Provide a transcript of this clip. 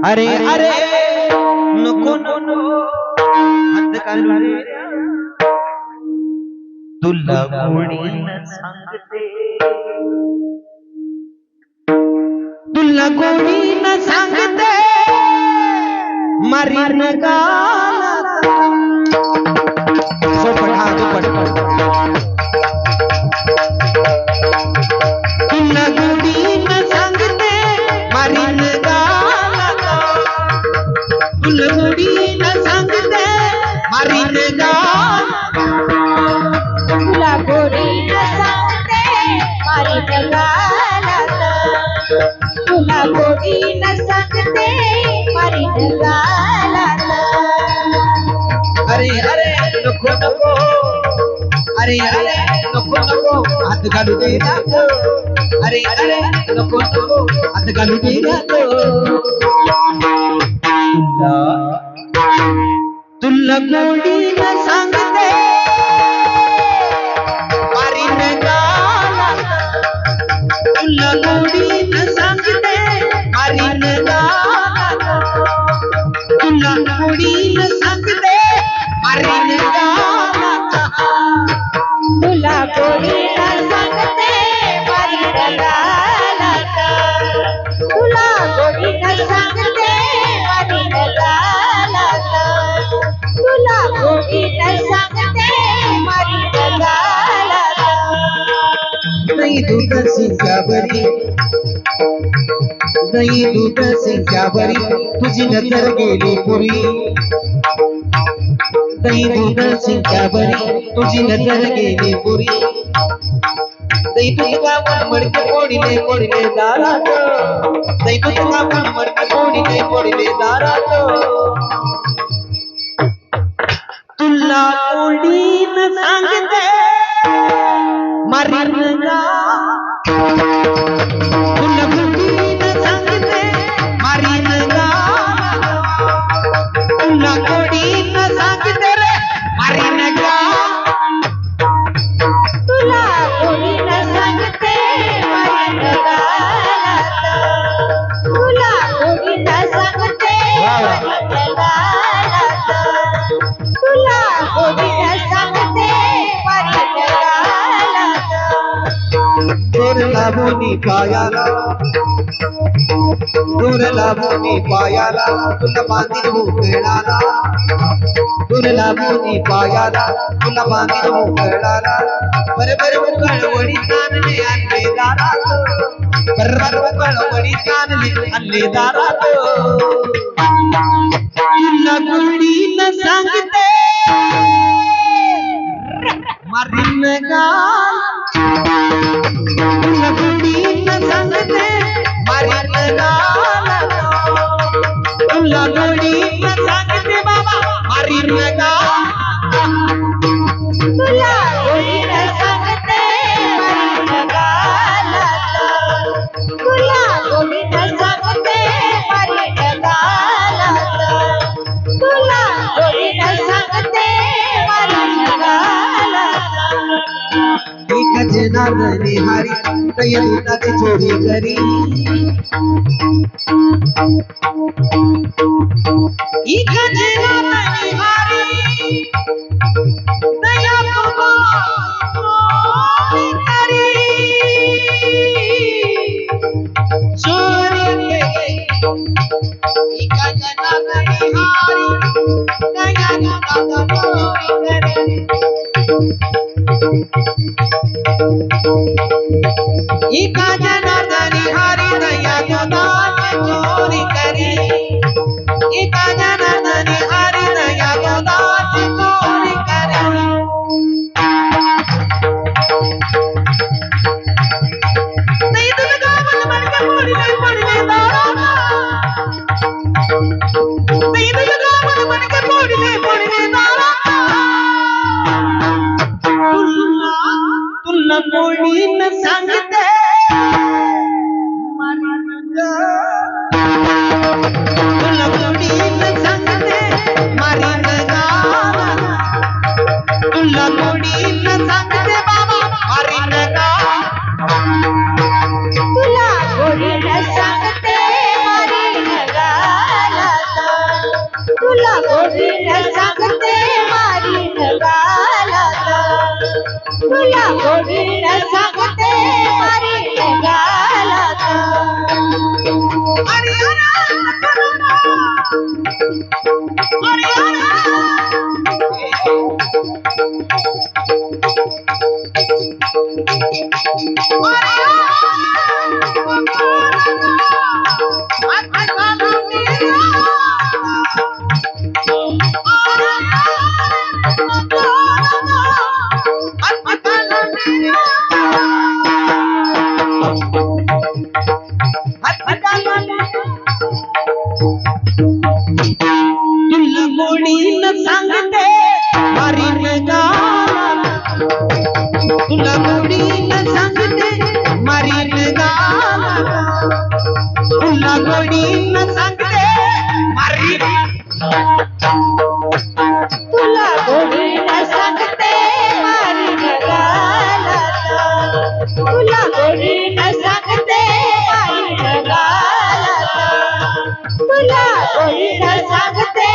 अरे अरे नको नको हात घालू रे तुला गोडीनं सांगते तुला गोडीनं सांगते मारीन गाला सोपट हा दुपट तुला गोडीनं सांगते मारीन गाला तुला गोडीनं सांगते मारीन गाला तुला गोडीनं सांगते मारीन गाला तुला गोडीनं सांगते मारीन गाला अरे अरे नको नको अरे अरे नको नको हात घालू दे रातो अरे अरे नको नको हात घालू दे रातो तुला गोडीनं सांगते मारीन गाला तुला गोडीनं सांगते मारीन गाला तुला गोडीनं सांगते मारीन गाला तुला गोडीनं सांगते मारीन गाला तुला गोडीनं सांगते मारीन गाला तुला गोडीनं सांगते मारीन गाला नहीं दूध सिंगावरी नहीं दूध सिंगावरी तुझी नजर गेली पुरी नहीं दूध सिंगावरी तुझी नजर गेली पुरी नहीं तुझा मन मडके पोडीले पोडीले दारात नहीं तुझा मन मडके पोडीले पोडीले दारात तुला गोडीनं सांगते मारीन गाला तुला गोडीनं सांगते मारीन गाला तुला गोडीनं सांगते रे मारीन गाला तुला गोडीनं सांगते मारीन गाला तुला गोडीनं सांगते मारीन गाला तुला गोडीनं सांगते मारीन गाला दूर लावूनी पायाला दूर लावूनी पायाला तुला बांधीन उकळाला दूर लावूनी पायाला तुला बांधीन उकळाला बरोबर उकळवडी तानले आणले दारात बरोबर उकळवडी तानले आणले दारात तुला गोडीनं सांगते मारीन गाला तुला गोडीनं सांगते मारीन गाला तुला गोडीनं सांगते बाबा मारीन गाला तुला गोडीनं सांगते मारीन गाला तुला गोडीनं सांगते मारीन गाला तुला गोडीनं सांगते मारीन गाला एक जनार्दनी हरी तय दुधाची चोरी करी एक जनार्दनी हरी तय दुधाची करी चोरी करी एक जनार्दनी हरी तय दुधाची चोरी करी एका जनार्दनी हरी दया गोदाची चोरी करी एका जनार्दनी हरी दया गोदाची चोरी करी नाही तुझं गावाला मडके पोडीले पोडीले दारात नाही तुझं गावाला मडके पोडीले पोडीले दारात तुला गोडीनं सांगते मारीन गाला तुला गोडीनं सांगते मारीन गाला तुला गोडीनं सांगते बाबा मारीन गाला तुला गोडीनं सांगते मारीन गाला तुला गोडीनं सांगते मारीन गालात तुला गोडीनं सांगते मारीन गालात तुला गोडीनं सांगते मारीन गालात तुला गोडीनं सांगते मारीन गालात तुला गोडीनं सांगते मारीन तुला गोडीनं सांगते मारीन गालात तुला गोडीनं सांगते मारीन गालात तुला गोडीनं सांगते